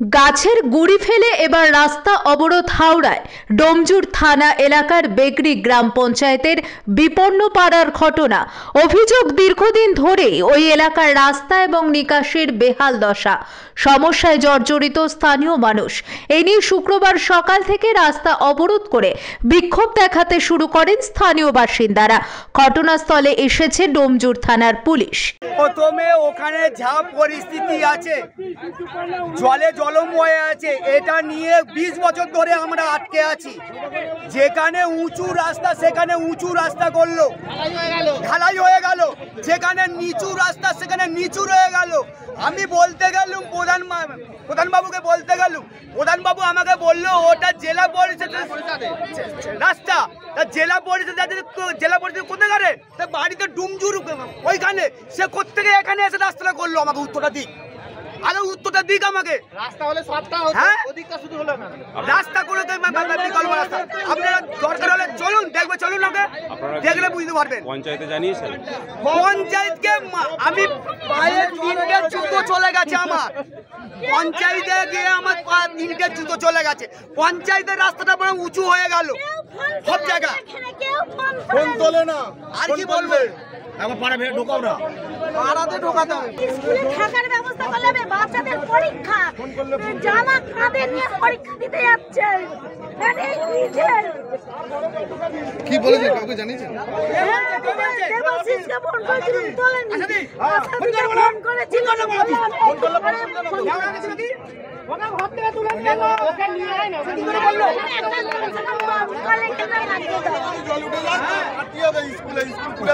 গাছের গুড়ি ফেলে এবার রাস্তা অবরোধ হাওড়ায়। ডোমজুর থানা এলাকার বেগড়ি গ্রাম পঞ্চায়েতের বিপন্নপাড়ার ঘটনা। অভিযোগ, দীর্ঘদিন ধরে ওই এলাকার রাস্তা এবং নিকাশির বেহাল দশা, সমস্যায় জর্জরিত স্থানীয় মানুষ। এই নিয়ে শুক্রবার সকাল থেকে রাস্তা অবরোধ করে বিক্ষোভ দেখাতে শুরু করেন স্থানীয় বাসিন্দারা। ঘটনাস্থলে এসেছে ডোমজুর থানার পুলিশ। প্রথমে ওখানে যা পরিস্থিতি আছে, জলে জলময় আছে, এটা নিয়ে 20 বছর ধরে আমরা আটকে আছি। যেখানে উঁচু রাস্তা সেখানে উঁচু রাস্তা করলো, ঢালাই হয়ে গেল। যেখানে নিচু রাস্তা সেখানে নিচু রয়ে গেল। আমি বলতে গেলুম প্রধানবাবুকে বলতে গেলুম, প্রধানবাবু আমাকে বললো ওটা জেলা পরিষদের রাস্তা। তা জেলা পরিষদ কোথায় গেলে? তা বাড়িতে ডুমজুর ওইখানে, সে কোত্থেকে এখানে এসে রাস্তাটা করলো? আমাকে উত্তরটা দিক, আগে উত্তরটা দিক আমাকে। রাস্তা হলে সবটা হতো, ওদিকটা শুধু হলো না। রাস্তা করে তো বিকল্প রাস্তা। আপনারা দরকার হলে চলুন, দেখবে, চলুন, আগে দেখলে বুঝতে পারবেন। পঞ্চায়েতে জানিয়েছেন? পঞ্চায়েতকে আমি পায়ে 3টে জুতো চলে গেছে আমার। পঞ্চায়েতে গিয়ে আমার 3টে জুতো চলে গেছে। পঞ্চায়েতের রাস্তাটা বড় উঁচু হয়ে গেল সব জায়গা। ফোন তোলে না, আর কি বলবে? আমার পাড়া ভেঙে ঢোকাও না, পাড়াতে ঢোকাতে হবে। স্কুলে থাকার ব্যবস্থা করলে হবে। বাচ্চাদের পরীক্ষা, জামা কাঁধে নিয়ে পরীক্ষা দিতে যাচ্ছে। কি বলেছে? কাউকে জানিয়েছেন? দেবাশিসকে ফোন করেছিলাম, তোলেনি। আশাদিকে ফোন করেছিলাম, স্কুলে স্কুল